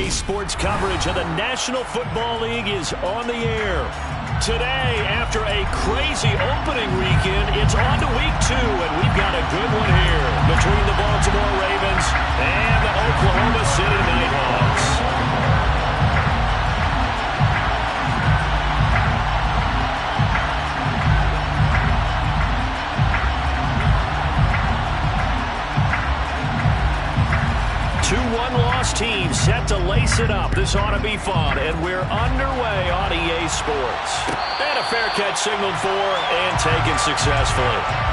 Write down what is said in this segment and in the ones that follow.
EA Sports coverage of the National Football League is on the air. Today, after a crazy opening weekend, it's on to week 2, and we've got a good one here between the Baltimore Ravens and the Oklahoma City Nighthawks. Two one-loss teams set to lace it up. This ought to be fun, and we're underway on EA Sports. And a fair catch signaled for and taken successfully.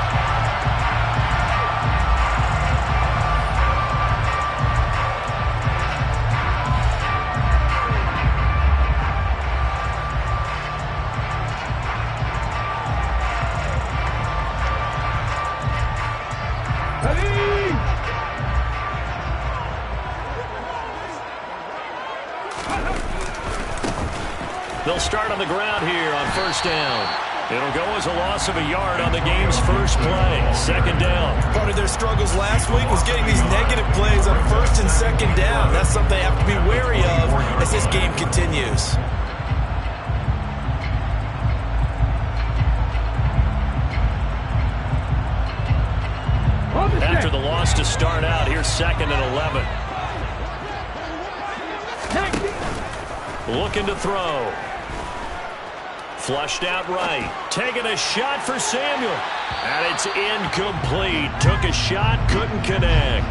They'll start on the ground here on first down. It'll go as a loss of a yard on the game's first play. Second down. Part of their struggles last week was getting these negative plays on first and second down. That's something they have to be wary of as this game continues. After the loss to start out, here's second and 11. Looking to throw. Flushed out right. Taking a shot for Samuel. And it's incomplete. Took a shot, couldn't connect.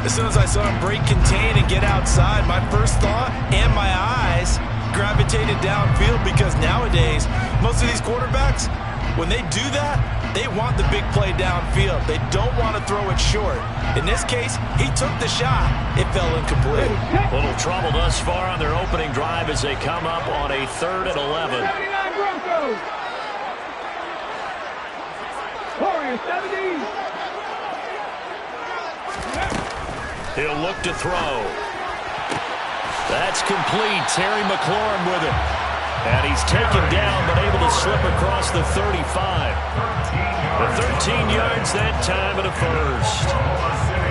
As soon as I saw him break contain and get outside, my first thought and my eyes gravitated downfield, because nowadays, most of these quarterbacks, when they do that, they want the big play downfield. They don't want to throw it short. In this case, he took the shot. It fell incomplete. Little trouble thus far on their opening drive as they come up on a 3rd and 11. He'll look to throw. That's complete. Terry McLaurin with it. And he's taken down, but able to slip across the 35. The 13 yards that time and a first.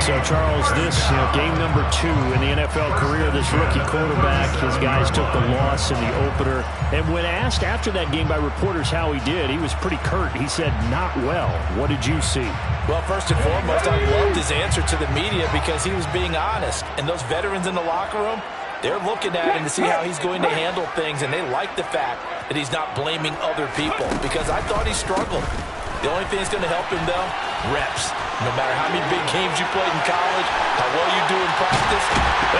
So, Charles, this game number 2 in the NFL career, this rookie quarterback, his guys took the loss in the opener. And when asked after that game by reporters how he did, he was pretty curt. He said, not well. What did you see? Well, first and foremost, I loved his answer to the media because he was being honest. And those veterans in the locker room, they're looking at him to see how he's going to handle things, and they like the fact that he's not blaming other people, because I thought he struggled. The only thing that's going to help him, though, reps. No matter how many big games you played in college, how well you do in practice.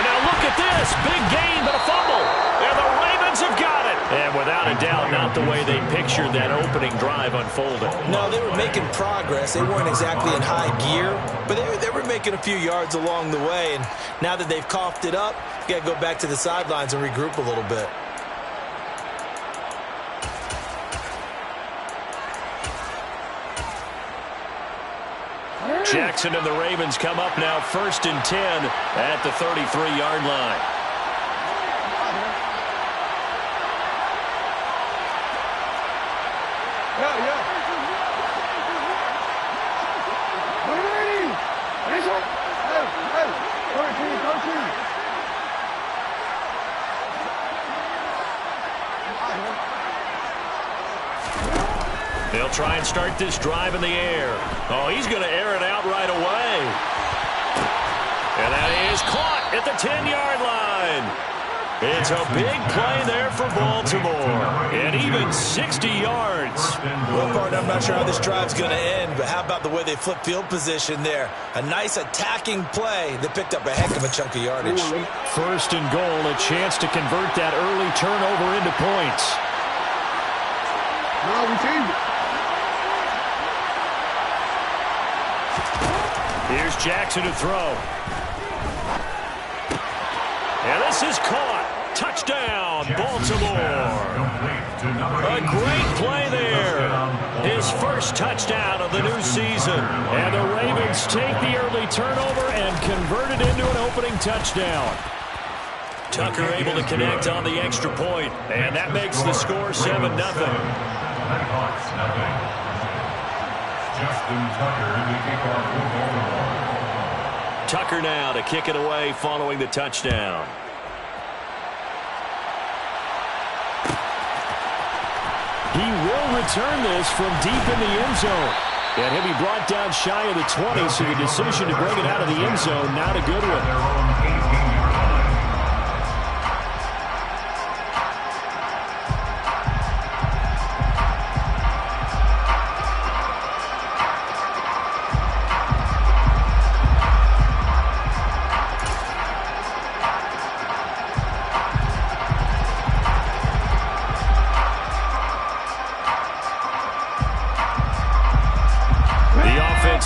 And now look at this. Big gain, but a fumble. And the Ravens have got it. And without a doubt, not the way they pictured that opening drive unfolding. No, they were making progress. They weren't exactly in high gear, but they were making a few yards along the way. And now that they've coughed it up, you got to go back to the sidelines and regroup a little bit. Jackson and the Ravens come up now 1st and 10 at the 33-yard line. They'll try and start this drive in the air. Oh, he's going to air it out right away. And that is caught at the 10-yard line. It's a big play there for Baltimore. And even 60 yards. Well, partner, I'm not sure how this drive's going to end, but how about the way they flip field position there? A nice attacking play that picked up a heck of a chunk of yardage. 1st and goal, a chance to convert that early turnover into points. Here's Jackson to throw. And this is caught. Touchdown, Baltimore. A great play there. His first touchdown of the new season. And the Ravens take the early turnover and convert it into an opening touchdown. Tucker able to connect on the extra point. And that makes the score 7-0. Tucker now to kick it away following the touchdown. He will return this from deep in the end zone. And he'll be brought down shy of the 20, so the decision to bring it out of the end zone, not a good one.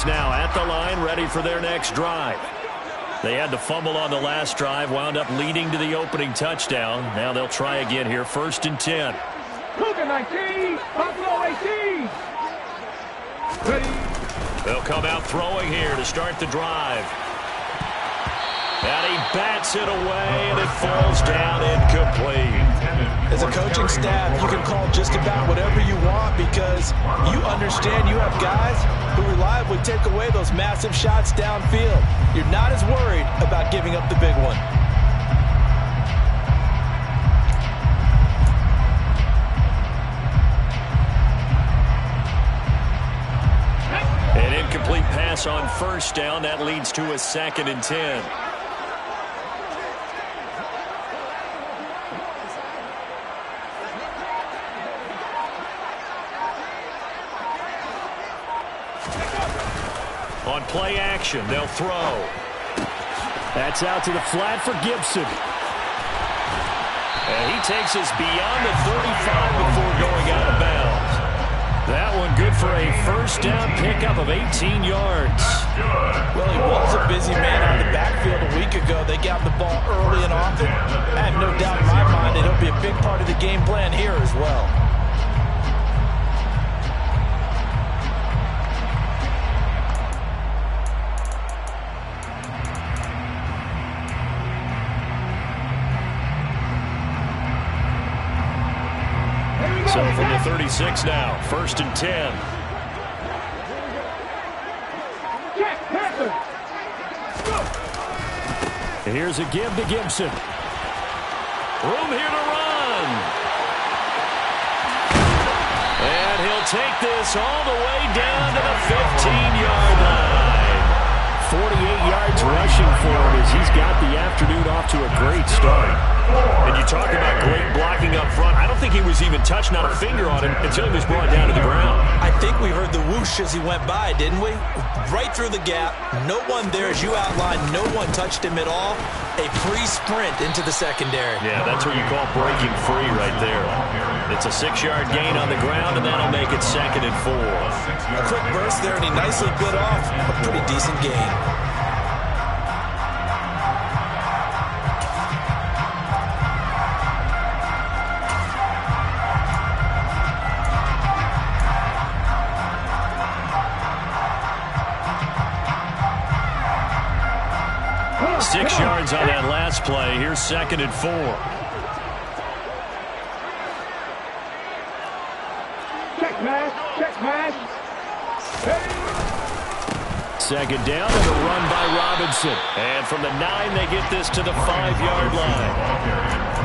Now at the line, ready for their next drive. They had the fumble on the last drive, wound up leading to the opening touchdown. Now they'll try again here, 1st and 10. Cougar 19, Buffalo 18. They'll come out throwing here to start the drive. And he bats it away, and it falls down incomplete. As a coaching staff, you can call just about whatever you want because you understand you have guys who reliably take away those massive shots downfield. You're not as worried about giving up the big one. An incomplete pass on 1st down. That leads to a 2nd and 10. On play action, they'll throw. That's out to the flat for Gibson. And he takes us beyond the 35 before going out of bounds. That one good for a 1st down pickup of 18 yards. Well, he was a busy man on the backfield a week ago. They got the ball early and often. I have no doubt in my mind that he'll be a big part of the game plan here as well. So from the 36 now, 1st and 10. And here's a give to Gibson. Room here to run. And he'll take this all the way down to the 15-yard line. 48 yards rushing for him as he's got the afternoon off to a great start. And you talk about great blocking up front. I don't think he was even touched, not a finger on him, until he was brought down to the ground. I think we heard the whoosh as he went by, didn't we? Right through the gap. No one there, as you outlined. No one touched him at all. A free sprint into the secondary. Yeah, that's what you call breaking free right there. It's a 6-yard gain on the ground, and that'll make it 2nd and 4. A quick burst there, and he nicely bit off a pretty decent gain. Six yards on that last play. Here's 2nd and 4. Check pass, check pass. Second down and a run by Robinson. And from the 9, they get this to the 5-yard line.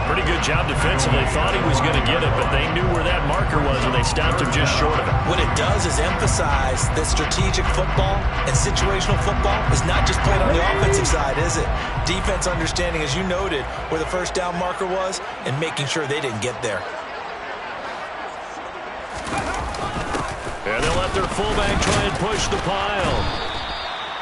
Pretty good job defensively. Thought he was going to get it, but they knew where that marker was, and they stopped him just short of it. What it does is emphasize that strategic football and situational football is not just played on the offensive side, is it? Defense understanding, as you noted, where the 1st down marker was and making sure they didn't get there. And they'll let their fullback try and push the pile.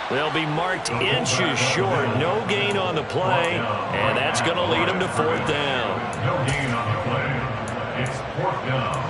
They'll be marked inches short. No gain on the play, and that's going to lead them to 4th down. No gain on the play. It's 4th down.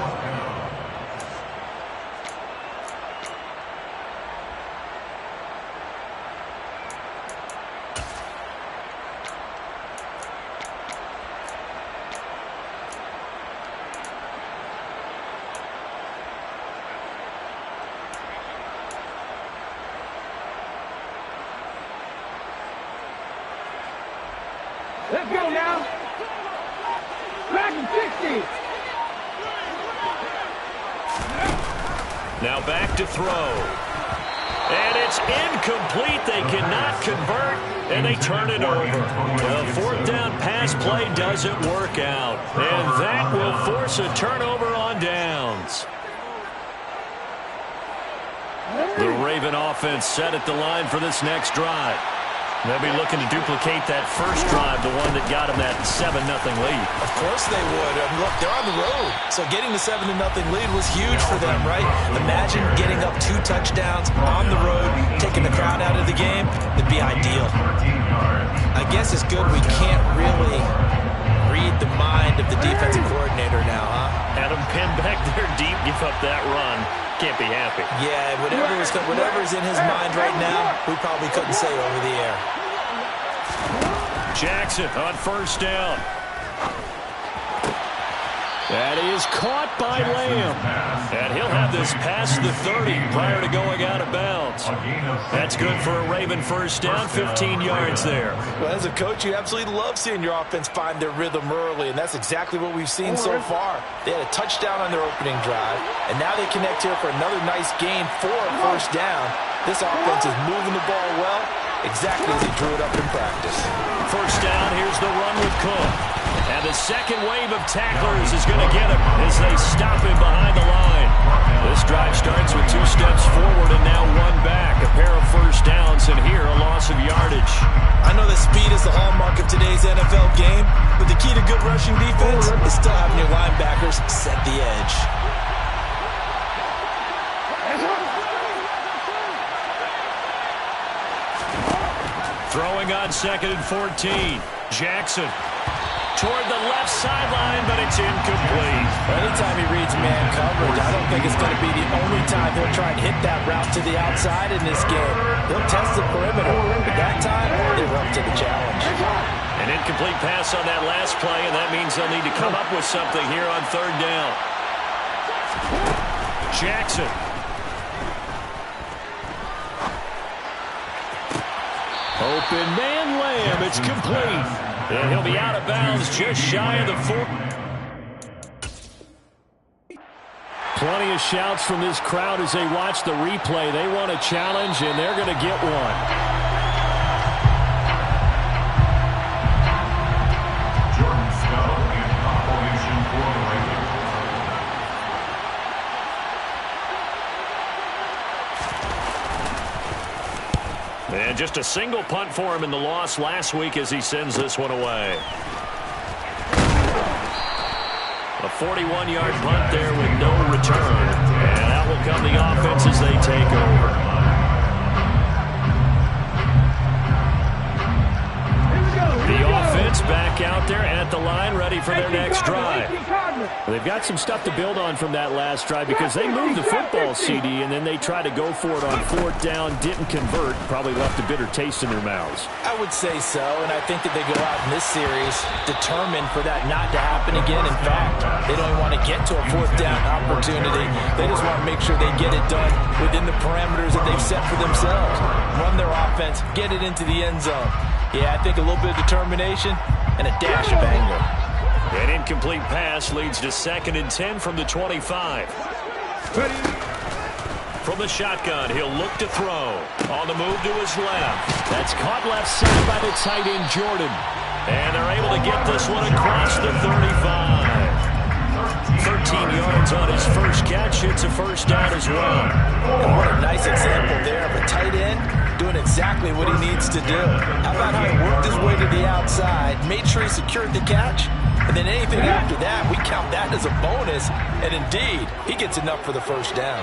Let's go now. Back in 60. Now back to throw. And it's incomplete. They cannot convert, and they turn it over. The 4th down pass play doesn't work out. And that will force a turnover on downs. The Raven offense set at the line for this next drive. They'll be looking to duplicate that first drive, the one that got them that 7-0 lead. Of course they would. Look, they're on the road. So getting the 7-0 lead was huge for them, right? Imagine getting up 2 touchdowns on the road, taking the crowd out of the game. It'd be ideal. I guess it's good we can't really read the mind of the defensive coordinator now, huh? Had him pinned back there deep, give up that run. Can't be happy. Yeah, whatever's in his mind right now, we probably couldn't say over the air. Jackson on first down. That is caught by Lamb. And he'll have this past the 30 prior to going out of bounds. That's good for a Raven first down, 15 yards there. Well, as a coach, you absolutely love seeing your offense find their rhythm early, and that's exactly what we've seen so far. They had a touchdown on their opening drive, and now they connect here for another nice gain for a first down. This offense is moving the ball well, exactly as he drew it up in practice. First down, here's the run with Cook. And the second wave of tacklers is going to get him as they stop him behind the line. This drive starts with 2 steps forward and now 1 back. A pair of first downs, and here a loss of yardage. I know that speed is the hallmark of today's NFL game, but the key to good rushing defense is still having your linebackers set the edge. Throwing on 2nd and 14. Jackson toward the left sideline, but it's incomplete. Anytime he reads man coverage, I don't think it's going to be the only time he'll try and hit that route to the outside in this game. He'll test the perimeter, but that time, they were up to the challenge. An incomplete pass on that last play, and that means they'll need to come up with something here on 3rd down. Jackson. Open man Lamb, it's complete. And he'll be out of bounds just shy of the 4. Plenty of shouts from this crowd as they watch the replay. They want a challenge, and they're going to get one. And just a single punt for him in the loss last week as he sends this one away. A 41-yard punt there with no return. And out will come the offense as they take over. The offense back out there at the line, ready for their next drive. They've got some stuff to build on from that last drive because they moved the football, CD, and then they tried to go for it on 4th down, didn't convert, probably left a bitter taste in their mouths. I would say so, and I think that they go out in this series determined for that not to happen again. In fact, they don't want to get to a 4th down opportunity. They just want to make sure they get it done within the parameters that they've set for themselves. Run their offense, get it into the end zone. Yeah, I think a little bit of determination and a dash of anger. An incomplete pass leads to 2nd and 10 from the 25. From the shotgun, he'll look to throw. On the move to his left. That's caught left side by the tight end, Jordan. And they're able to get this one across the 35. 13 yards on his first catch. It's a first down as well. And what a nice example there of a tight end doing exactly what he needs to do. How about how he worked his way to the outside, made sure he secured the catch, and then anything after that, we count that as a bonus, and indeed, he gets enough for the first down.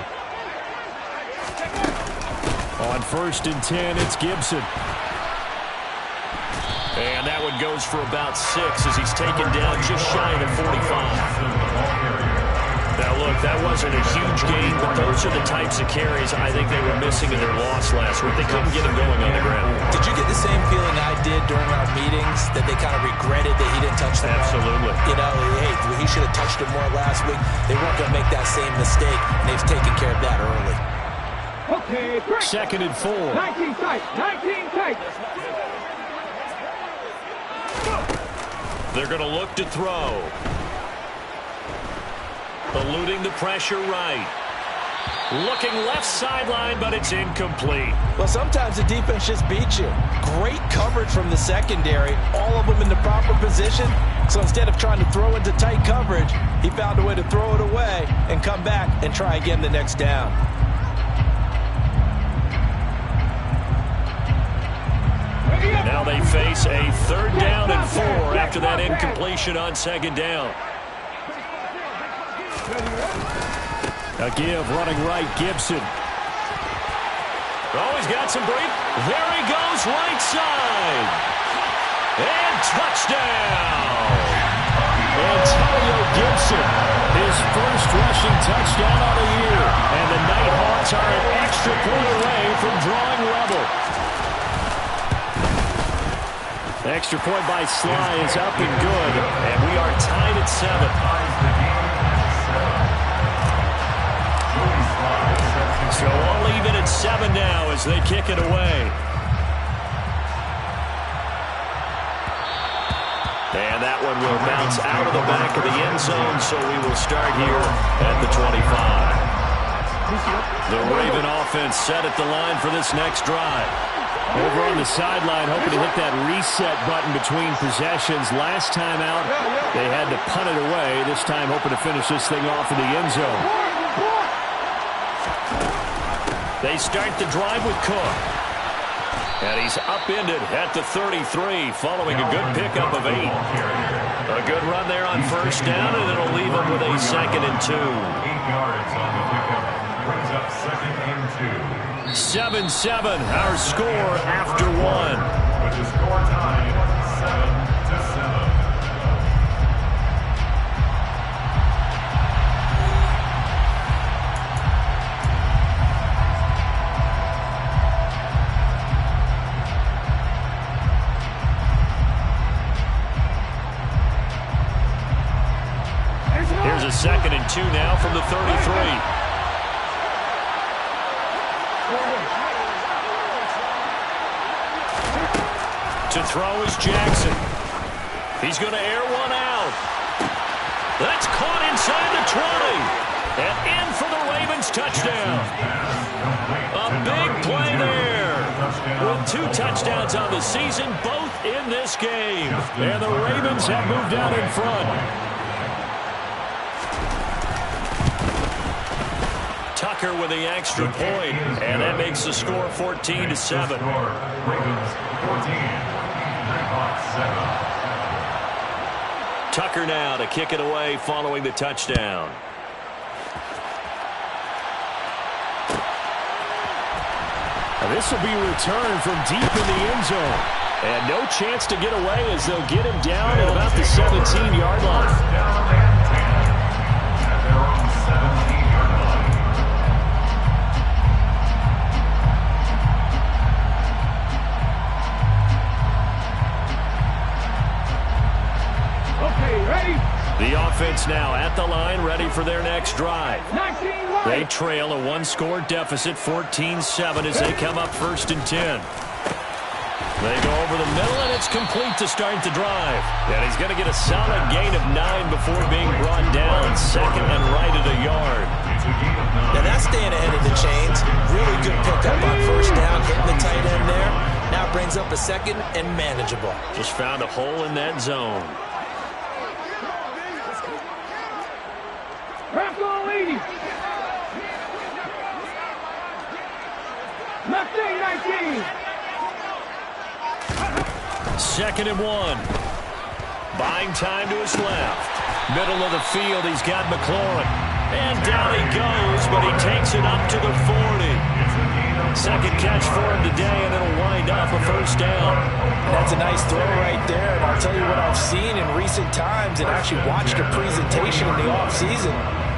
On 1st and 10, it's Gibson. And that one goes for about 6 as he's taken down just shy of the 45. Now, look, that wasn't a huge gain, but those are the types of carries I think they were missing in their loss last week. They couldn't get him going on the ground. Did you get the same feeling I did during our meetings, that they kind of regretted that he didn't touch the ball? Absolutely. You know, hey, he should have touched him more last week. They weren't going to make that same mistake, and they've taken care of that early. Okay, break. 2nd and 4. 19 tight, 19 tight. They're going to look to throw. Eluding the pressure right. Looking left sideline, but it's incomplete. Well, sometimes the defense just beats you. Great coverage from the secondary, all of them in the proper position. So instead of trying to throw into tight coverage, he found a way to throw it away and come back and try again the next down. Now they face a 3rd down and 4 after that incompletion on 2nd down. A give running right, Gibson. Oh, he's got some break. There he goes, right side. And touchdown. Antonio Gibson, his first rushing touchdown of the year. And the Nighthawks are an extra point away from drawing level. Extra point by Sly is up and good. And we are tied at 7. So all even at 7 now as they kick it away. And that one will bounce out of the back of the end zone, so we will start here at the 25. The Raven offense set at the line for this next drive. Over on the sideline, hoping to hit that reset button between possessions. Last time out, they had to punt it away. This time, hoping to finish this thing off in the end zone. They start the drive with Cook. And he's upended at the 33 following a good pickup of 8. A good run there on 1st down, and it'll leave him with a 2nd and 2. 8 yards on the pickup. Brings up 2nd and 2. 7-7, our score after 1. With the score tied 7-7. Here's a 2nd and 2 now from the 33. To throw is Jackson. He's going to air one out. That's caught inside the 20. And in for the Ravens touchdown. A big play there. With 2 touchdowns on the season, both in this game. And the Ravens have moved out in front. Tucker with the extra point, and that makes the score 14-7. Ravens 14. Tucker now to kick it away following the touchdown. Now this will be returned from deep in the end zone. And no chance to get away as they'll get him down at about the 17-yard line. At their own 17-yard line. The offense now at the line, ready for their next drive. They trail a 1-score deficit, 14-7, as they come up 1st and 10. They go over the middle, and it's complete to start the drive. And he's going to get a solid gain of 9 before being brought down, 2nd and right at a yard. Now that's staying ahead of the chains. Really good pickup on 1st down, hitting the tight end there. Now brings up a 2nd and manageable. Just found a hole in that zone. Left 19. 2nd and 1. Buying time to his left. Middle of the field, he's got McLaurin. And down he goes, but he takes it up to the 40. 2nd catch for him today, and it'll wind up a 1st down. That's a nice throw right there, and I'll tell you what I've seen in recent times and actually watched a presentation in the offseason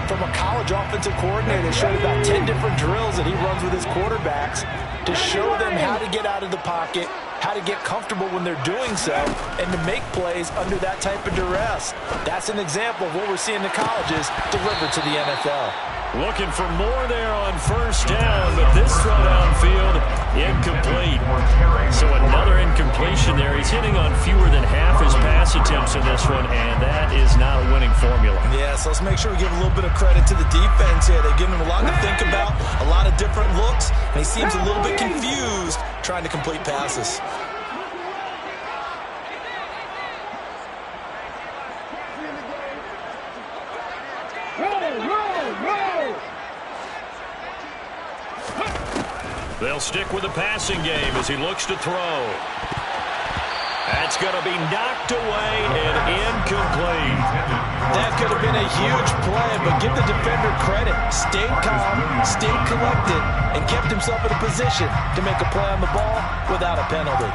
from a college offensive coordinator that showed about 10 different drills that he runs with his quarterbacks to show them how to get out of the pocket, how to get comfortable when they're doing so, and to make plays under that type of duress. That's an example of what we're seeing the colleges deliver to the NFL. Looking for more there on 1st down, but this throw downfield, incomplete. So another incompletion there. He's hitting on fewer than half his pass attempts in this one, and that is not a winning formula. Yeah, so let's make sure we give a little bit of credit to the defense here. They've given him a lot to think about, a lot of different looks, and he seems a little bit confused trying to complete passes. They'll stick with the passing game as he looks to throw. It's going to be knocked away and incomplete. That could have been a huge play, but give the defender credit. Stayed calm, stayed collected, and kept himself in a position to make a play on the ball without a penalty.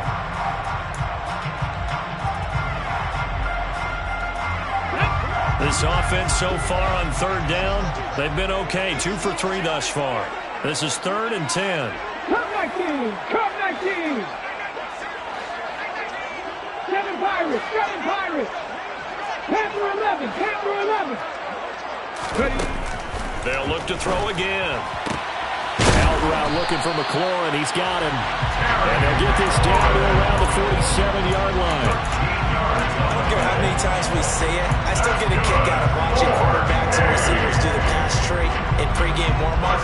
This offense so far on third down, they've been okay. 2 for 3 thus far. This is 3rd and 10. Come 19! Come 19! 7 Pirates! 7 Pirates! Panther 11! Panther 11! Ready? They'll look to throw again. Out route looking for McLaurin. He's got him. And they'll get this down to around the 47-yard line. I don't care how many times we say it, I still get a kick out of watching quarterbacks and receivers do the pass trait in pregame warm-up.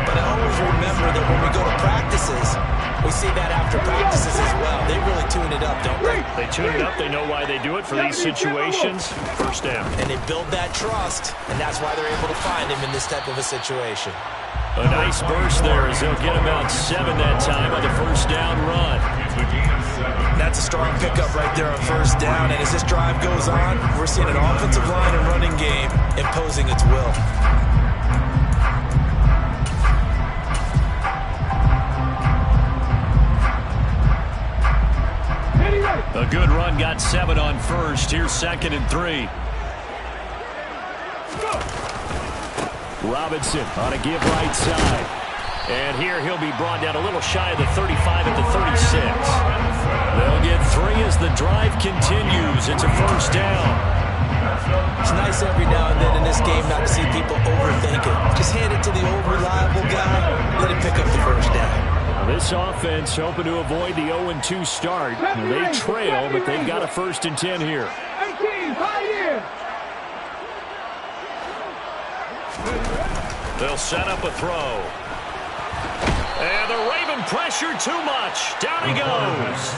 But I always remember that when we go to practices, we see that after practices as well. They really tune it up, don't they? They tune it up. They know why they do it for these situations. First down. And they build that trust, and that's why they're able to find him in this type of a situation. A nice burst there as they'll get him out 7 that time on the first down run. That's a strong pickup right there on first down, and as this drive goes on, we're seeing an offensive line and running game imposing its will. A good run, got 7 on first. Here's 2nd and 3. Robinson on a give right side. And here he'll be brought down a little shy of the 35 at the 36. They'll get 3 as the drive continues. It's a first down. It's nice every now and then in this game not to see people overthink it. Just hand it to the old reliable guy. Let him pick up the first down. This offense hoping to avoid the 0-2 start. They trail, but they've got a 1st and 10 here. 18, Pioneer! They'll set up a throw. And the Raven pressure too much. Down he goes.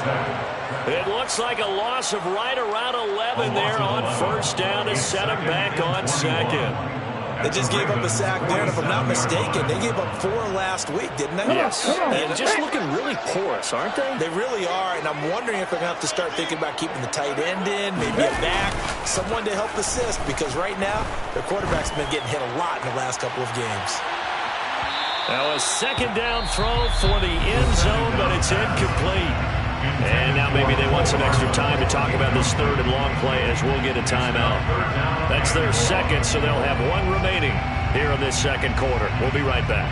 It looks like a loss of right around 11 there on first down to set him back on 2nd. They just gave up a sack there, and if I'm not mistaken, they gave up 4 last week, didn't they? Yes. And just looking really porous, aren't they? They really are, and I'm wondering if they're going to have to start thinking about keeping the tight end in, maybe a back, someone to help assist, because right now, their quarterback's been getting hit a lot in the last couple of games. Now a 2nd down throw for the end zone, but it's incomplete. And now maybe they want some extra time to talk about this 3rd and long play as we'll get a timeout. That's their 2nd, so they'll have 1 remaining here in this 2nd quarter. We'll be right back.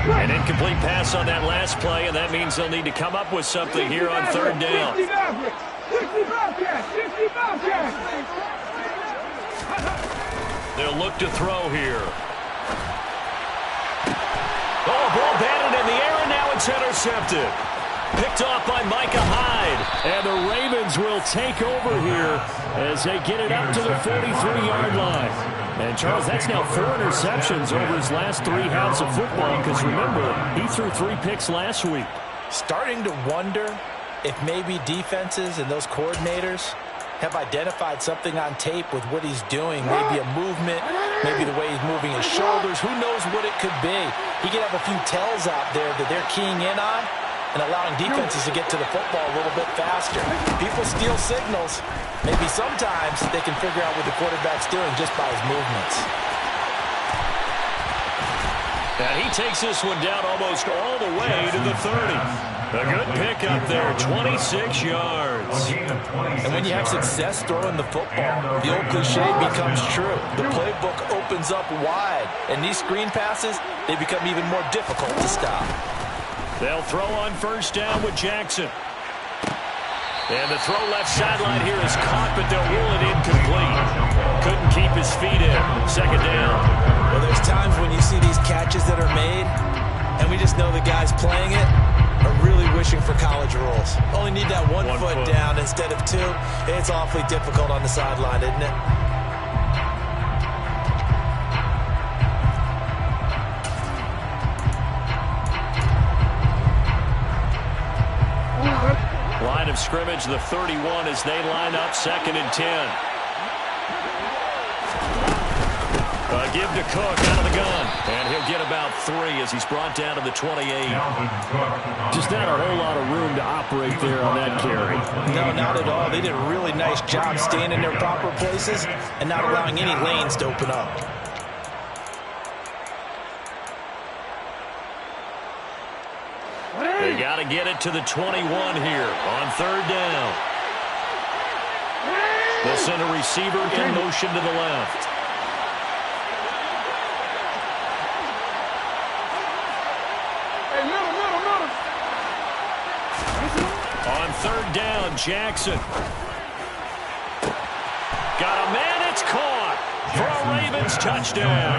An incomplete pass on that last play, and that means they'll need to come up with something here on 3rd down. 60 Bobcats! 60 Bobcats! They'll look to throw here. Oh, ball batted in the air, and now it's intercepted. Picked off by Micah Hyde. And the Ravens will take over here as they get it up to the 43-yard line. And, Charles, that's now 4 interceptions over his last 3 halves of football because, remember, he threw 3 picks last week. Starting to wonder if maybe defenses and those coordinators have identified something on tape with what he's doing. Maybe a movement, maybe the way he's moving his shoulders. Who knows what it could be? He could have a few tells out there that they're keying in on and allowing defenses to get to the football a little bit faster. People steal signals. Maybe sometimes they can figure out what the quarterback's doing just by his movements. And he takes this one down almost all the way to the 30. A good pickup there, 26 yards. And when you have success throwing the football, the old cliche becomes true. The playbook opens up wide, and these screen passes, they become even more difficult to stop. They'll throw on first down with Jackson. And the throw left sideline here is caught, but they'll rule it incomplete. Couldn't keep his feet in. 2nd down. Well, there's times when you see these catches that are made, and we just know the guys playing it are really wishing for college rules. Only need that one foot down instead of 2. It's awfully difficult on the sideline, isn't it? Line of scrimmage, the 31, as they line up 2nd and 10. Give to Cook out of the gun. And he'll get about 3 as he's brought down to the 28. Just not a whole lot of room to operate there on that carry. No, not at all. They did a really nice job staying in their proper places and not allowing any lanes to open up. They got to get it to the 21 here on 3rd down. They'll send a receiver in motion to the left. On 3rd down, Jackson. Got a man, it's caught for a Ravens touchdown.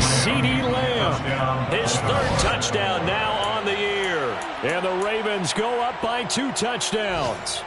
CeeDee Lamb, his 3rd touchdown now on the year. And the Ravens go up by 2 touchdowns.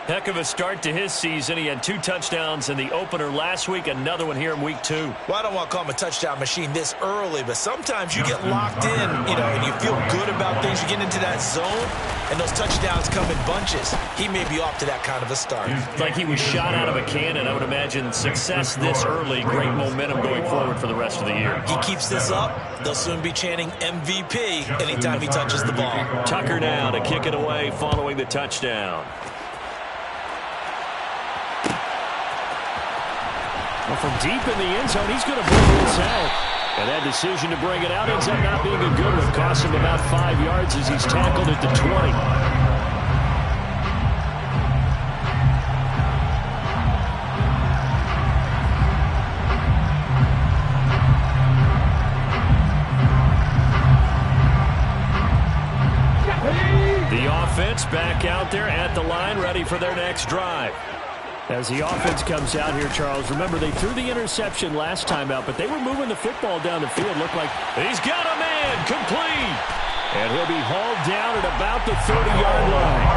Heck of a start to his season. He had 2 touchdowns in the opener last week, another one here in week 2. Well, I don't want to call him a touchdown machine this early, but sometimes you get locked in, and you feel good about things. You get into that zone, and those touchdowns come in bunches. He may be off to that kind of a start. It's like he was shot out of a cannon. I would imagine success this early, great momentum going forward for the rest of the year. He keeps this up, they'll soon be chanting MVP anytime he touches the ball. Tucker now to kick it away following the touchdown. Well, from deep in the end zone, he's going to bring this out. And that decision to bring it out ends up not being a good one. Cost him about 5 yards as he's tackled at the 20. The offense back out there at the line, ready for their next drive. As the offense comes out here, Charles, remember they threw the interception last time out, but they were moving the football down the field. Looked like he's got a man, complete. And he'll be hauled down at about the 30-yard line.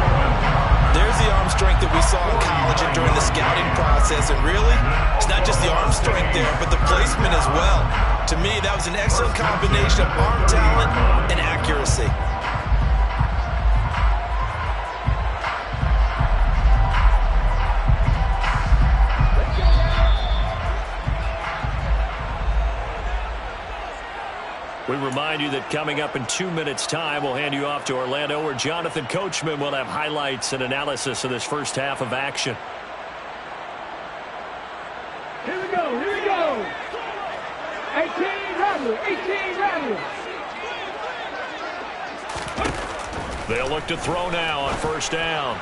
There's the arm strength that we saw in college and during the scouting process. And really, it's not just the arm strength there, but the placement as well. To me, that was an excellent combination of arm talent and accuracy. We remind you that coming up in 2 minutes' time, we'll hand you off to Orlando, where Jonathan Coachman will have highlights and analysis of this first half of action. Here we go, here we go. 18 rather, 18 rather. They'll look to throw now on 1st down.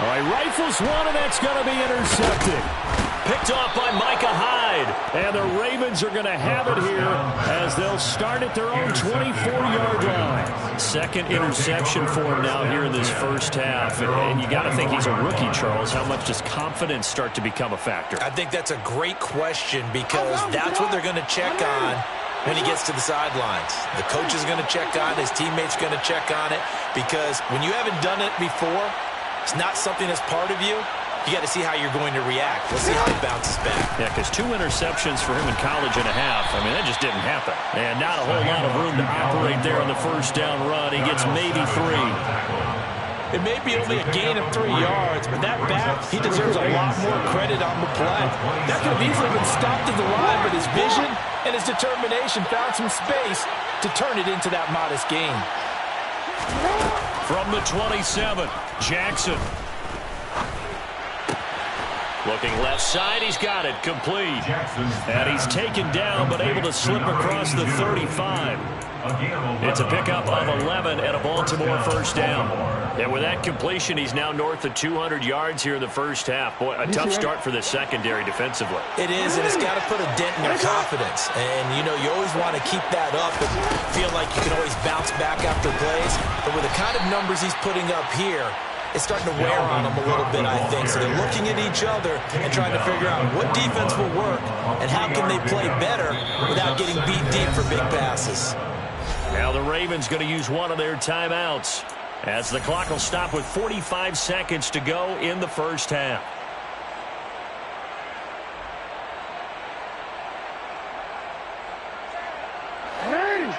All right, rifles one, and that's going to be intercepted. Picked off by Micah Hyde. And the Ravens are going to have it here as they'll start at their own 24-yard line. 2nd interception for him now here in this first half. And you got to think he's a rookie, Charles. How much does confidence start to become a factor? I think that's a great question because that's what they're going to check on when he gets to the sidelines. The coach is going to check on it. His teammates are going to check on it because when you haven't done it before, it's not something that's part of you. You got to see how you're going to react. Let's see how he bounces back. Yeah, because 2 interceptions for him in college and a half. I mean, that just didn't happen. And not a whole lot of room to operate there on the 1st down run. He gets maybe 3. It may be only a gain of 3 yards, but that back, he deserves a lot more credit on the play. That could have easily been stopped at the line, but his vision and his determination found some space to turn it into that modest gain. From the 27, Jackson. Looking left side, he's got it, complete. And he's taken down, but able to slip across the 35. It's a pickup of 11 and a Baltimore 1st down. And with that completion, he's now north of 200 yards here in the first half. Boy, a tough start for the secondary defensively. It is, and it's got to put a dent in their confidence. And, you always want to keep that up and feel like you can always bounce back after plays. But with the kind of numbers he's putting up here, it's starting to wear on them a little bit, I think. So they're looking at each other and trying to figure out what defense will work and how can they play better without getting beat deep for big passes. Now the Ravens going to use one of their timeouts as the clock will stop with 45 seconds to go in the first half. Hey!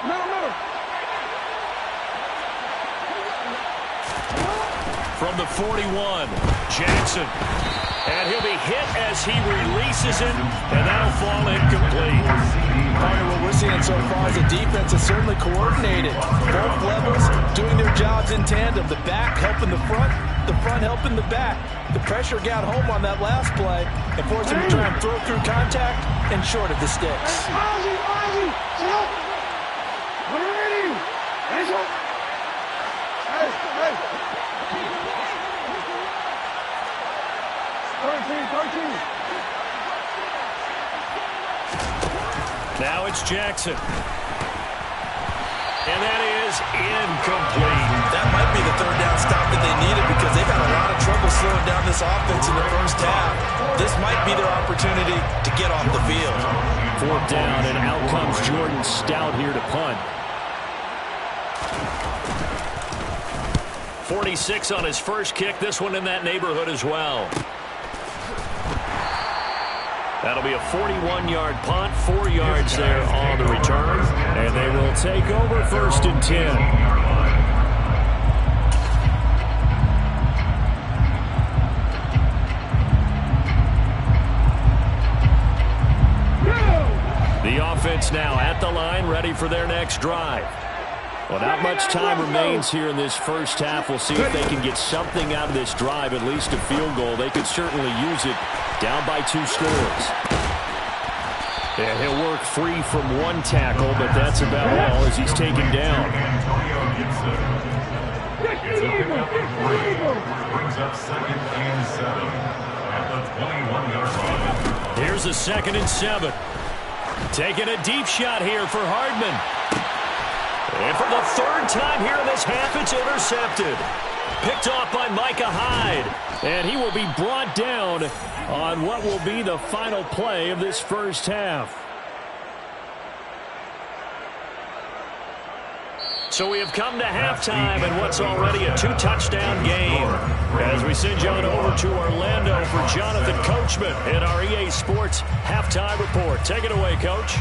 No. the 41. Jackson. And he'll be hit as he releases it, and that'll fall incomplete. What we're seeing so far is the defense is certainly coordinated. Both levels doing their jobs in tandem. The back helping the front helping the back. The pressure got home on that last play and forced him to try and throw through contact and short of the sticks. Now it's Jackson. And that is incomplete. That might be the third down stop that they needed because they've had a lot of trouble slowing down this offense in the first half. This might be their opportunity to get off the field. Fourth down, and out comes Jordan Stout here to punt. 46 on his first kick. This one in that neighborhood as well. That'll be a 41-yard punt, 4 yards there on the return. And they will take over 1st and 10. The offense now at the line, ready for their next drive. Well, not much time remains here in this first half. We'll see if they can get something out of this drive, at least a field goal. They could certainly use it down by 2 scores. And he'll work free from 1 tackle, but that's about all as he's taken down. It's a pickup of 3. Brings up 2nd and 7 at the 21-yard line. Here's a 2nd and 7. Taking a deep shot here for Hardman. And for the 3rd time here in this half, it's intercepted. Picked off by Micah Hyde. And he will be brought down on what will be the final play of this first half. So we have come to halftime in what's already a 2-touchdown game. As we send you on over to Orlando for Jonathan Coachman in our EA Sports Halftime Report. Take it away, Coach.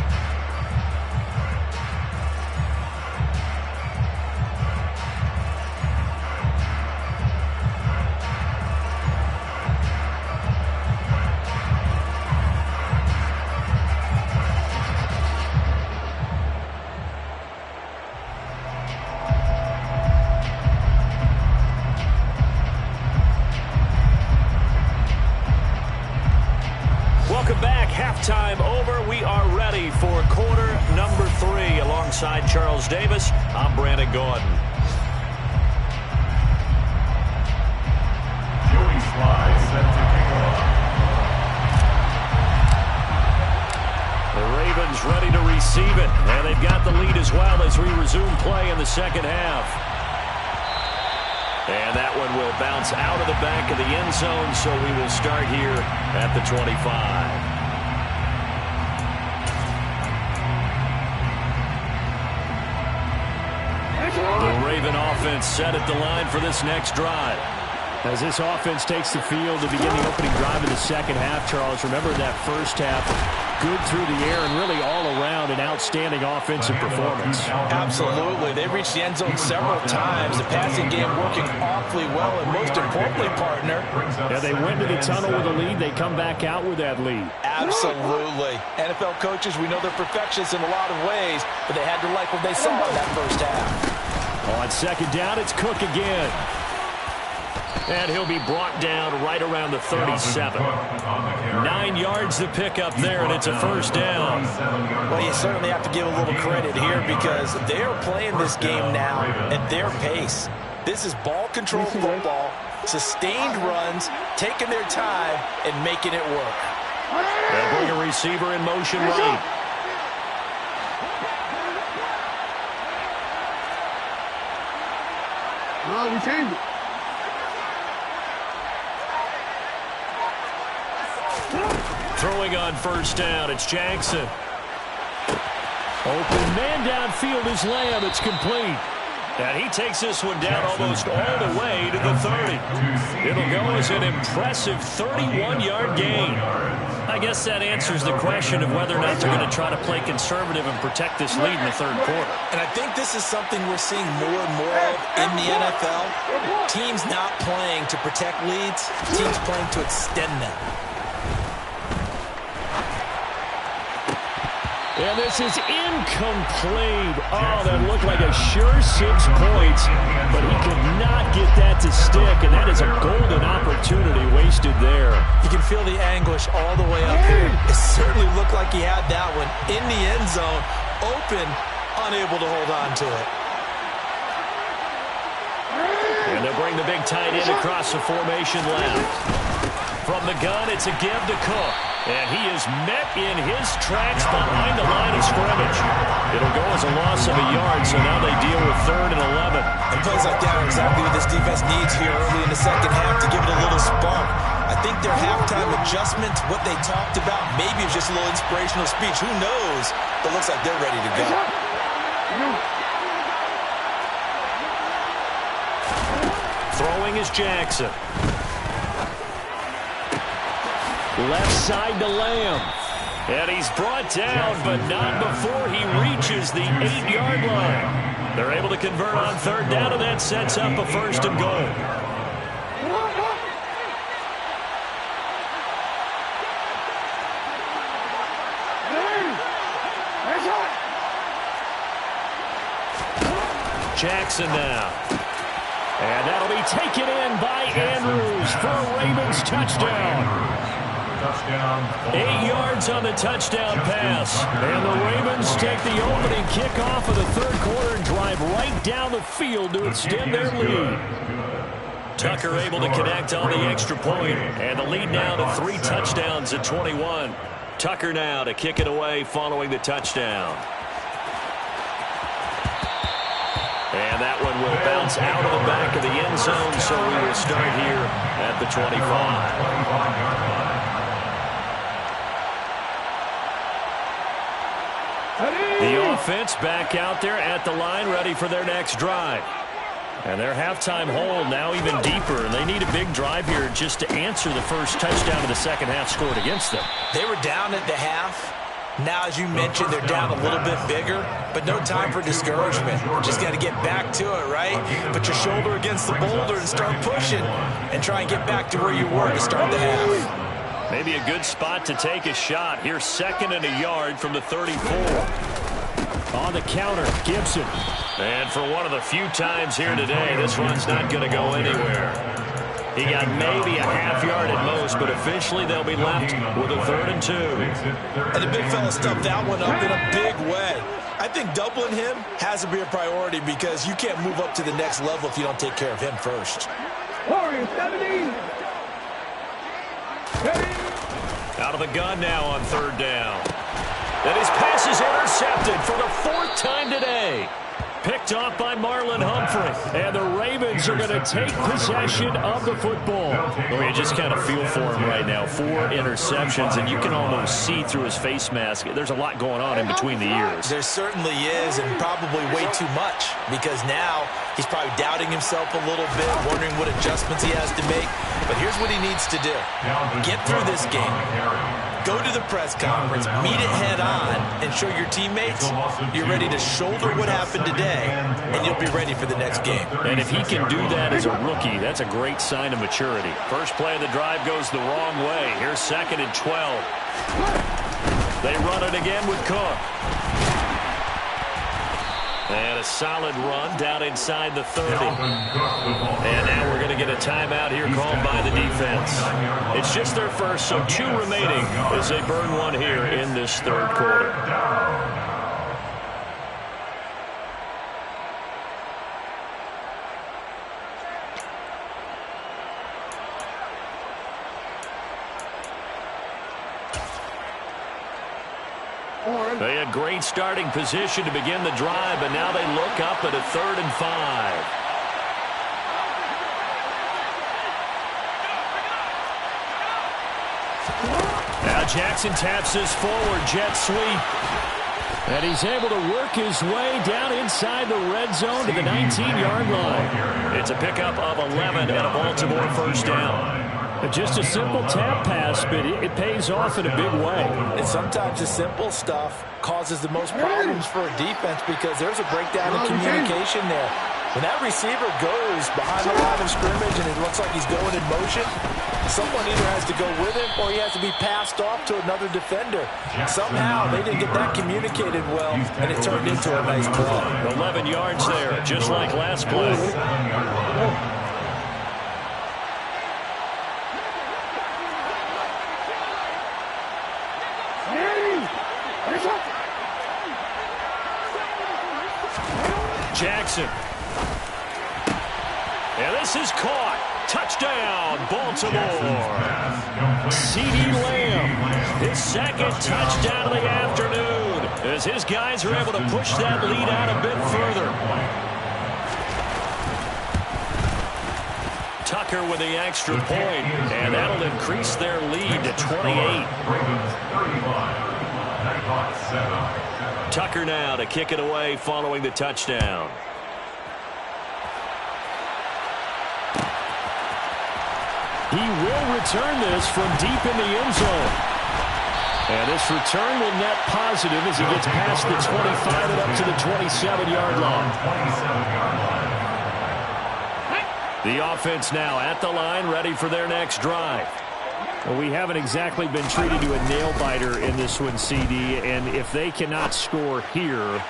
Welcome back. Halftime over. We are ready for quarter number 3. Alongside Charles Davis, I'm Brandon Gordon. Joey Slye set to kick off. The Ravens ready to receive it. And they've got the lead as well as we resume play in the second half. And that one will bounce out of the back of the end zone, so we will start here at the 25. The Raven offense set at the line for this next drive. As this offense takes the field to begin the opening drive of the second half, Charles, remember that first half, good through the air and really all around an outstanding offensive performance. Absolutely. They reached the end zone several times. The passing game working awfully well, and most importantly, partner. Yeah, they went to the tunnel with a lead. They come back out with that lead. Absolutely. NFL coaches, we know they're perfectionists in a lot of ways, but they had to like what they saw in that first half. On second down, it's Cook again. And he'll be brought down right around the 37. 9 yards to pick up there, and it's a first down. Well, you certainly have to give a little credit here because they are playing this game now at their pace. This is ball control football, sustained runs, taking their time, and making it work. They'll bring a receiver in motion right. Oh, we changed it. Throwing on first down, it's Jackson. Open man downfield is Lamb. It's complete. And he takes this one down almost all the way to the 30. It'll go as an impressive 31-yard gain. I guess that answers the question of whether or not they're going to try to play conservative and protect this lead in the third quarter. And I think this is something we're seeing more and more of in the NFL. Teams not playing to protect leads, teams playing to extend them. And this is incomplete. Oh, that looked like a sure 6 points, but he could not get that to stick, and that is a golden opportunity wasted there. You can feel the anguish all the way up here. It certainly looked like he had that one in the end zone, open, unable to hold on to it. And they'll bring the big tight end across the formation left. From the gun, it's a give to Cook. And he is met in his tracks behind the line of scrimmage. It'll go as a loss of a yard, so now they deal with 3rd and 11. And plays like that are exactly what this defense needs here early in the second half to give it a little spark. I think their halftime adjustment, what they talked about, maybe it's just a little inspirational speech. Who knows? But looks like they're ready to go. Throwing is Jackson. Left side to Lamb. And he's brought down, but not before he reaches the 8-yard line. They're able to convert on 3rd down, and that sets up a 1st and goal. Jackson now. And that'll be taken in by Andrews for a Ravens touchdown. 8 yards on the touchdown pass. And the Ravens take the opening kickoff of the 3rd quarter and drive right down the field to extend their lead. Tucker able to connect on the extra point, and the lead now to 3 touchdowns at 21. Tucker now to kick it away following the touchdown. And that one will bounce out of the back of the end zone, so we will start here at the 25. The offense back out there at the line, ready for their next drive. And their halftime hold now even deeper, and they need a big drive here just to answer the first touchdown of the second half scored against them. They were down at the half. Now, as you mentioned, they're down a little bit bigger, but no time for discouragement. Just got to get back to it, right? Put your shoulder against the boulder and start pushing and try and get back to where you were to start the half. Maybe a good spot to take a shot. Here's 2nd and a yard from the 34. On the counter, Gibson. And for one of the few times here today, this run's not going to go anywhere. He got maybe a half yard at most, but officially they'll be left with a 3rd and 2. And the big fella stuffed that one up in a big way. I think doubling him has to be a priority because you can't move up to the next level if you don't take care of him first. Out of the gun now on 3rd down. And his pass is intercepted for the 4th time today. Picked off by Marlon Humphrey. And the Ravens are going to take possession of the football. Oh, you just kind of feel for him right now. 4 interceptions, and you can almost see through his face mask. There's a lot going on in between the ears. There certainly is, and probably way too much, because now he's probably doubting himself a little bit, wondering what adjustments he has to make. But here's what he needs to do. Get through this game. Go to the press conference, meet it head on, and show your teammates you're ready to shoulder what happened today, and you'll be ready for the next game. And if he can do that as a rookie, that's a great sign of maturity. First play of the drive goes the wrong way. Here's 2nd and 12. They run it again with Cook. And a solid run down inside the 30. And now we're going to get a timeout here called by the defense. It's just their first, so 2 remaining as they burn one here in this 3rd quarter. They had great starting position to begin the drive, but now they look up at a 3rd and 5. Now Jackson taps this forward, jet sweep. And he's able to work his way down inside the red zone to the 19-yard line. It's a pickup of 11 and a Baltimore 1st down. Just a simple tap pass, but it pays off in a big way. And sometimes the simple stuff causes the most problems for a defense because there's a breakdown in communication there. When that receiver goes behind the line of scrimmage and it looks like he's going in motion, someone either has to go with him or he has to be passed off to another defender. Somehow they didn't get that communicated well, and it turned into a nice play. 11 yards there, just like last play. Jackson. And this is caught. Touchdown, Baltimore. CeeDee Lamb, his second touchdown of the afternoon, as his guys are able to push that lead out a bit further. Tucker with the extra point, and that'll increase their lead to 28. Tucker now to kick it away following the touchdown. He will return this from deep in the end zone. And this return will net positive as he gets past the 25 and up to the 27-yard line. The offense now at the line, ready for their next drive. Well, we haven't exactly been treated to a nail-biter in this one, CD, and if they cannot score here,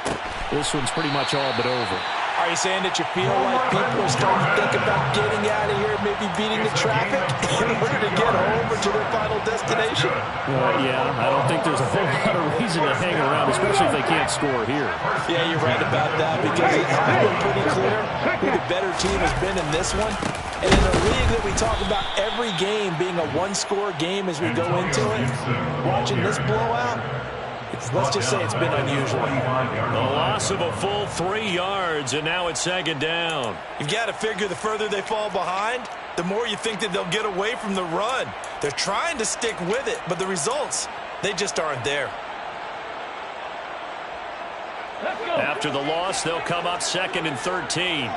this one's pretty much all but over. Are you saying that you feel like people are starting to think about getting out of here, maybe beating the traffic in order to get home or to their final destination? Yeah, I don't think there's a whole lot of reason to hang around, especially if they can't score here. Yeah, you're right about that because it has been pretty clear who the better team has been in this one. And in a league that we talk about every game being a one-score game as we go into it, watching this blowout, let's just say it's been unusual. A loss of a full 3 yards, and now it's second down. You've got to figure the further they fall behind, the more you think that they'll get away from the run. They're trying to stick with it, but the results, they just aren't there. After the loss, they'll come up 2nd and 13.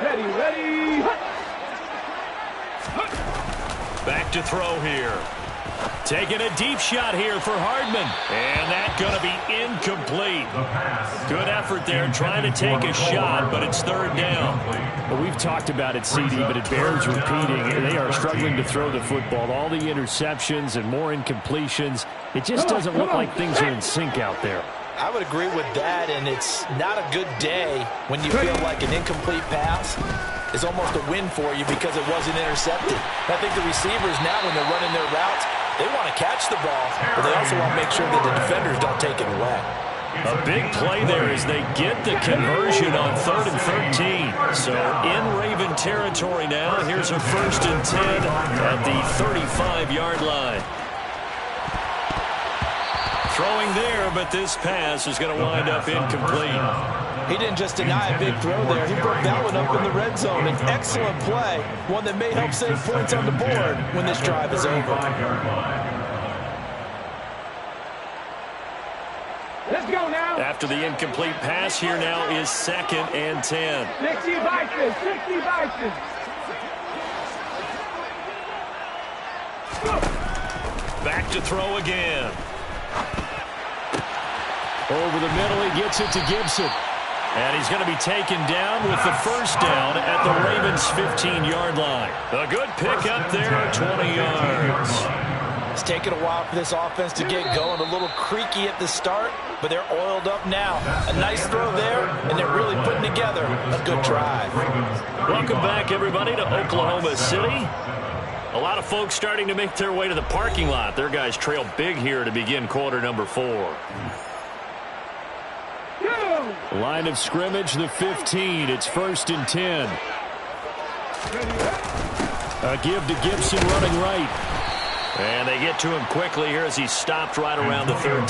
Ready. Back to throw here. Taking a deep shot here for Hardman. And that's going to be incomplete. Good effort there trying to take a shot, but it's third down. Well, we've talked about it, CD, but it bears repeating. They are struggling to throw the football. All the interceptions and more incompletions. It just doesn't look like things are in sync out there. I would agree with that, and it's not a good day when you feel like an incomplete pass is almost a win for you because it wasn't intercepted. I think the receivers now, when they're running their routes, they want to catch the ball, but they also want to make sure that the defenders don't take it away. A big play there as they get the conversion on 3rd and 13. So in Raven territory now, here's a 1st and 10 at the 35-yard line. Throwing there, but this pass is going to wind up incomplete. He didn't just deny a big throw there. He broke that one up in the red zone. An excellent play, one that may help save points on the board when this drive is over. Let's go now. After the incomplete pass, here now is 2nd and 10. 60 Vikings, 60 Vikings. Back to throw again. Over the middle, he gets it to Gibson. And he's going to be taken down with the first down at the Ravens' 15-yard line. A good pickup there, 20 yards. It's taken a while for this offense to get going. A little creaky at the start, but they're oiled up now. A nice throw there, and they're really putting together a good drive. Welcome back, everybody, to Oklahoma City. A lot of folks starting to make their way to the parking lot. Their guys trail big here to begin quarter number 4. Line of scrimmage, the 15. It's 1st and 10. A give to Gibson running right. And they get to him quickly here as he stopped right around the 13.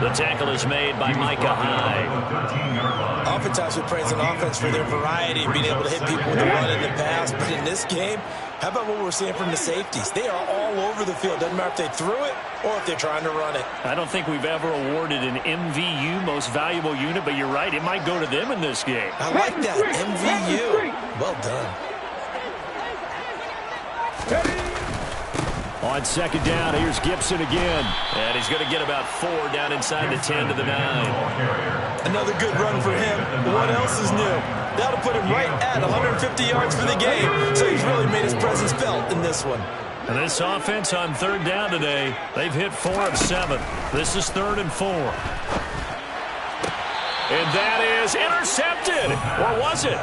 The tackle is made by Micah Hyde. Oftentimes we praise an offense for their variety of being able to hit people with the run in the pass. But in this game, how about what we're seeing from the safeties? They are all over the field. Doesn't matter if they threw it or if they're trying to run it. I don't think we've ever awarded an MVU, most valuable unit, but you're right, it might go to them in this game. I like that, MVU. Well done. On second down, here's Gibson again. And he's going to get about 4 down inside the 10 to the 9. Another good run for him. What else is new? That'll put him right at 150 yards for the game. So he's really made his presence felt in this one. And this offense on third down today, they've hit 4 of 7. This is 3rd and 4. And that is intercepted. Or was it?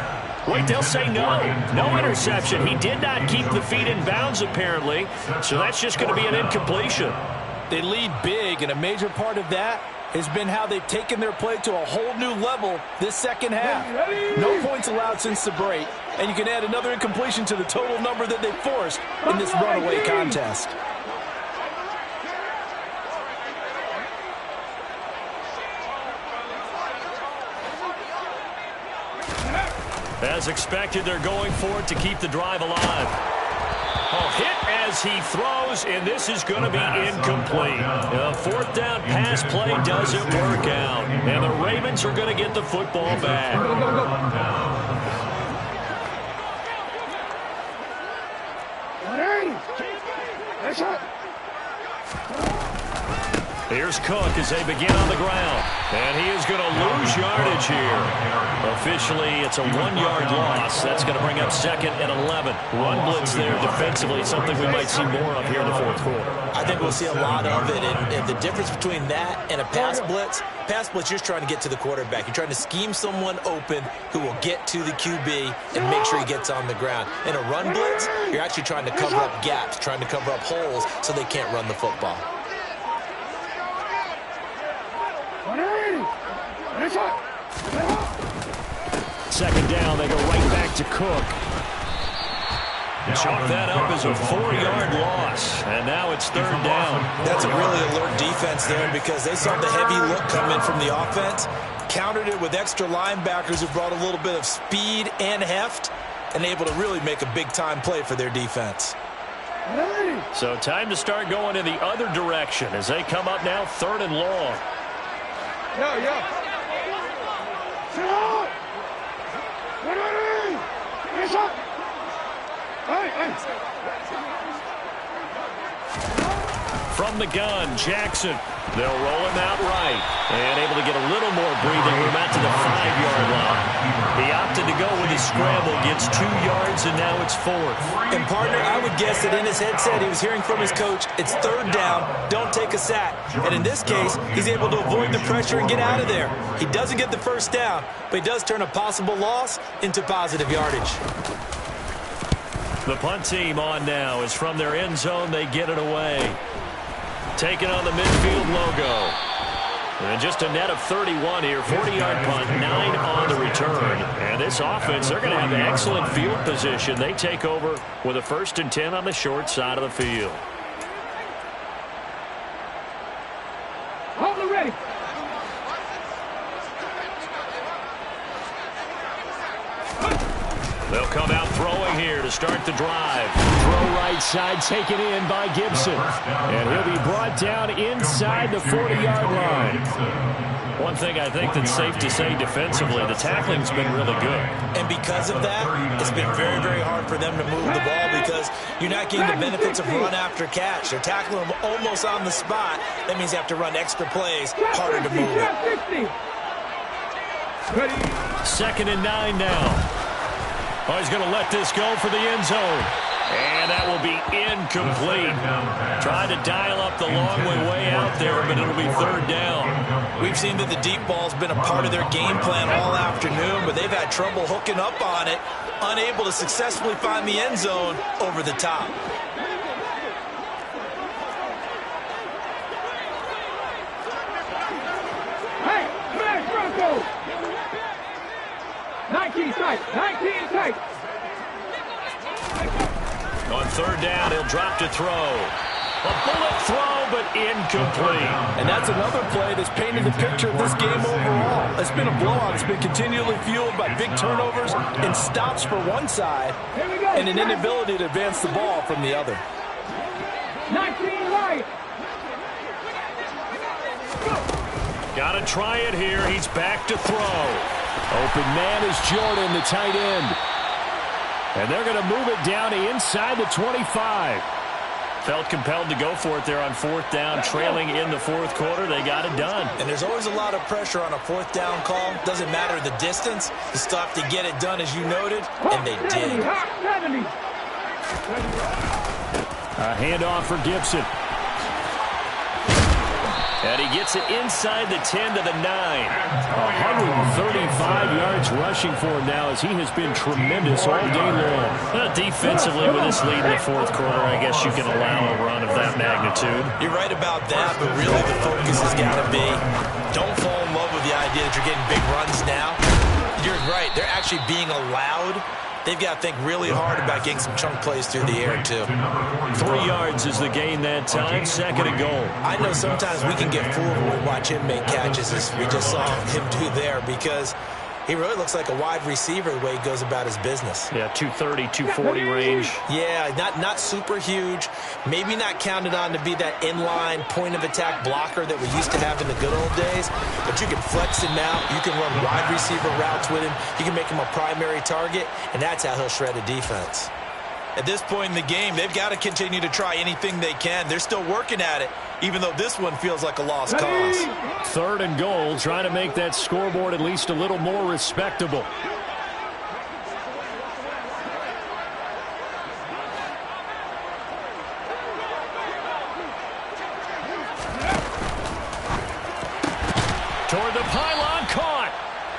Wait, they'll say no. No interception. He did not keep the feet in bounds, apparently. So that's just going to be an incompletion. They lead big, and a major part of that has been how they've taken their play to a whole new level this second half. No points allowed since the break, and you can add another incompletion to the total number that they forced in this runaway contest. As expected, they're going for it to keep the drive alive. Oh, hit as he throws, and this is going to be incomplete. A 4th down pass play doesn't work out, and the Ravens are going to get the football back. Here's Cook as they begin on the ground. And he is going to lose yardage here. Officially, it's a 1-yard loss. That's going to bring up 2nd and 11. Run blitz there defensively, something we might see more of here in the 4th quarter. I think we'll see a lot of it. And the difference between that and a pass blitz, you're trying to get to the quarterback. You're trying to scheme someone open who will get to the QB and make sure he gets on the ground. In a run blitz, you're actually trying to cover up gaps, trying to cover up holes so they can't run the football. Second down, they go right back to Cook. Chalk that up as a 4-yard loss, and now it's 3rd down. That's a really alert defense there because they saw the heavy look come in from the offense, countered it with extra linebackers who brought a little bit of speed and heft, and able to really make a big-time play for their defense. So time to start going in the other direction as they come up now 3rd and long. From the gun, Jackson. They'll roll him out right. And able to get a little more breathing room out to the 5-yard line. He opted to go with his scramble, gets 2 yards, and now it's 4th. And, partner, I would guess that in his headset he was hearing from his coach, it's 3rd down, don't take a sack. And in this case, he's able to avoid the pressure and get out of there. He doesn't get the 1st down, but he does turn a possible loss into positive yardage. The punt team on now is from their end zone. They get it away. Taking on the midfield logo. And just a net of 31 here. 40-yard punt, 9 on the return. And this offense, they're going to have excellent field position. They take over with a 1st and 10 on the short side of the field. Hold it ready. They'll come out throwing here to start the drive. Throw right side taken in by Gibson. And he'll be brought down inside the 40-yard line. One thing I think that's safe to say defensively, the tackling's been really good. And because of that, it's been very, very hard for them to move the ball because you're not getting the benefits of run after catch. They're tackling them almost on the spot. That means they have to run extra plays, harder to move it. 2nd and 9 now. Oh, he's going to let this go for the end zone. And that will be incomplete. Tried to dial up the long way out there, but it'll be 3rd down. We've seen that the deep ball's been a part of their game plan all afternoon, but they've had trouble hooking up on it, unable to successfully find the end zone over the top. Hey, smash Broncos! 19 tight, 19 tight. On 3rd down, he'll drop to throw. A bullet throw, but incomplete. And that's another play that's painted the picture of this game overall. It's been a blowout. It's been continually fueled by big turnovers and stops for one side and an inability to advance the ball from the other. 19 right. Got to try it here. He's back to throw. Open man is Jordan, the tight end. And they're going to move it down to inside the 25. Felt compelled to go for it there on fourth down, trailing in the fourth quarter. They got it done. And there's always a lot of pressure on a fourth down call. Doesn't matter the distance. You still have to get it done, as you noted, and they did. A handoff for Gibson. And he gets it inside the 10 to the 9. 135 yards rushing for him now as he has been tremendous all day long. Defensively, with this lead in the fourth quarter, I guess you can allow a run of that magnitude. You're right about that, but really the focus has got to be don't fall in love with the idea that you're getting big runs now. You're right. They're actually being allowed. They've got to think really hard about getting some chunk plays through the air, too. 3 yards is the gain that time, second and goal. I know sometimes we can get fooled when we watch him make catches, as we just saw him do there, because he really looks like a wide receiver the way he goes about his business. Yeah, 230, 240 range. Yeah, not super huge. Maybe not counted on to be that inline point-of-attack blocker that we used to have in the good old days. But you can flex him out. You can run wide receiver routes with him. You can make him a primary target, and that's how he'll shred a defense. At this point in the game, they've got to continue to try anything they can. They're still working at it, even though this one feels like a lost cause. Third and goal, trying to make that scoreboard at least a little more respectable. Toward the pylon, caught.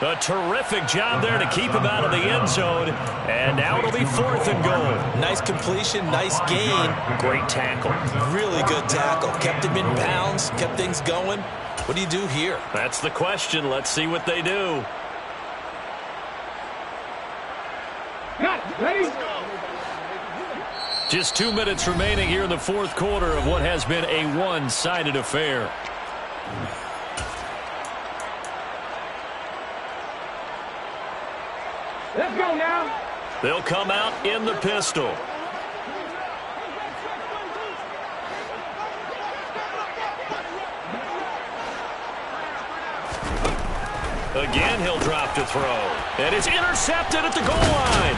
A terrific job there to keep him out of the end zone. And now it'll be fourth and goal. Nice completion, nice gain. Great tackle. Really good tackle. Kept him in bounds, kept things going. What do you do here? That's the question. Let's see what they do. Just 2 minutes remaining here in the fourth quarter of what has been a one-sided affair. Let's go now. They'll come out in the pistol. Again, he'll drop to throw. And it's intercepted at the goal line.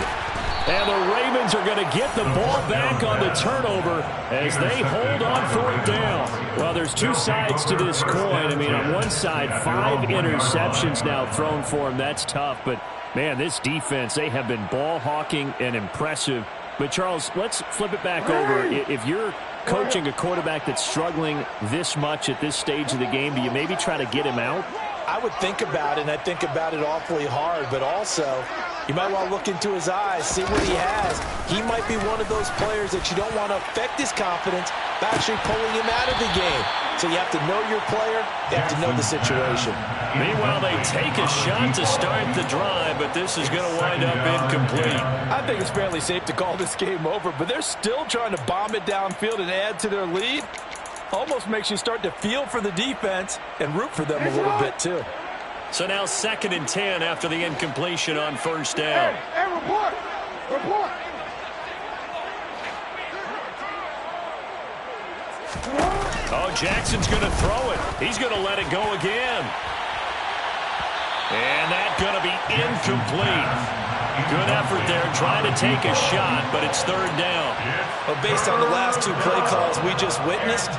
And the Ravens are going to get the ball back on the turnover as they hold on fourth down. Well, there's two sides to this coin. I mean, on one side, 5 interceptions now thrown for him. That's tough, but man, this defense, they have been ball hawking and impressive. But, Charles, let's flip it back over. If you're coaching a quarterback that's struggling this much at this stage of the game, do you maybe try to get him out? I would think about it, and I think about it awfully hard, but also you might want to look into his eyes, see what he has. He might be one of those players that you don't want to affect his confidence by actually pulling him out of the game. So you have to know your player, you have to know the situation. Meanwhile, they take a shot to start the drive, but this is going to wind up incomplete. I think it's fairly safe to call this game over, but they're still trying to bomb it downfield and add to their lead. Almost makes you start to feel for the defense and root for them a little bit, too. So now 2nd and 10 after the incompletion on first down. Hey, report. Report. Oh, Jackson's going to throw it. He's going to let it go again. And that's going to be incomplete. Good effort there, trying to take a shot, but it's third down. Well, based on the last 2 play calls we just witnessed,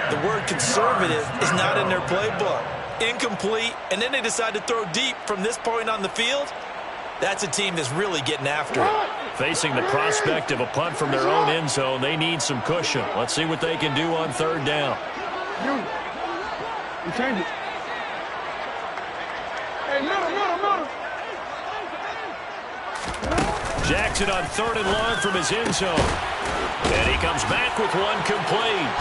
the word conservative is not in their playbook. Incomplete, and then they decide to throw deep from this point on the field. That's a team that's really getting after it. Facing the prospect of a punt from their own end zone, they need some cushion. Let's see what they can do on third down. You change it. Hey, middle. Jackson on 3rd and long from his end zone. And he comes back with one complete.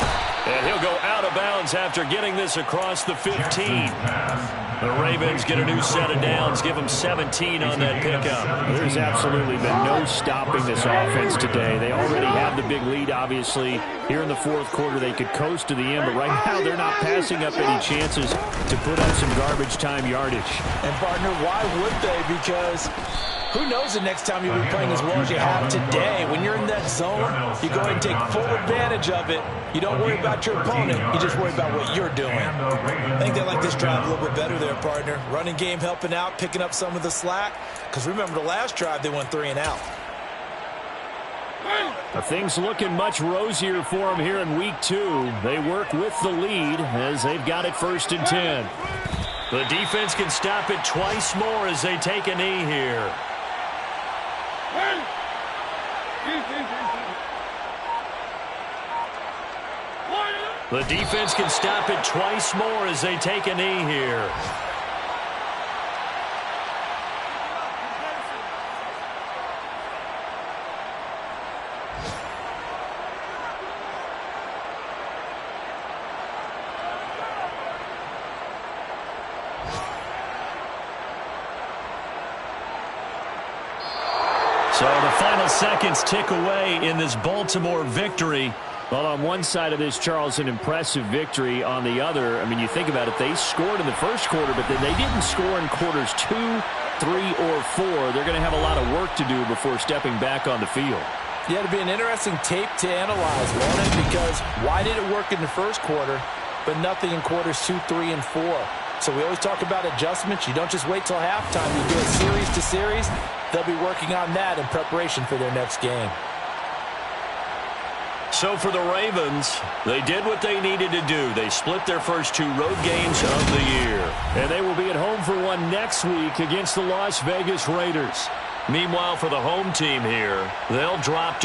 And he'll go out of bounds after getting this across the 15. The Ravens get a new set of downs, give them 17 on that pickup. There's absolutely been no stopping this offense today. They already have the big lead, obviously. Here in the fourth quarter, they could coast to the end, but right now they're not passing up any chances to put up some garbage time yardage. And, partner, why would they? Because who knows the next time you'll be playing as well as you have today. When you're in that zone, you go ahead and take full advantage of it. You don't worry about your opponent. You just worry about what you're doing. I think they like this drive a little bit better there, partner. Running game helping out, picking up some of the slack. Because remember the last drive, they went 3 and out. Things looking much rosier for them here in week 2. They work with the lead as they've got it 1st and 10. The defense can stop it twice more as they take a knee here. The defense can stop it twice more as they take a knee here. So the final seconds tick away in this Baltimore victory. Well, on one side of this, Charles, an impressive victory. On the other, I mean, you think about it, they scored in the first quarter, but then they didn't score in quarters 2, 3, or 4. They're going to have a lot of work to do before stepping back on the field. Yeah, it'll be an interesting tape to analyze, won't it? Because why did it work in the first quarter, but nothing in quarters 2, 3, and 4? So we always talk about adjustments. You don't just wait till halftime. You do it series to series. They'll be working on that in preparation for their next game. So for the Ravens, they did what they needed to do. They split their first 2 road games of the year. And they will be at home for one next week against the Las Vegas Raiders. Meanwhile, for the home team here, they'll drop to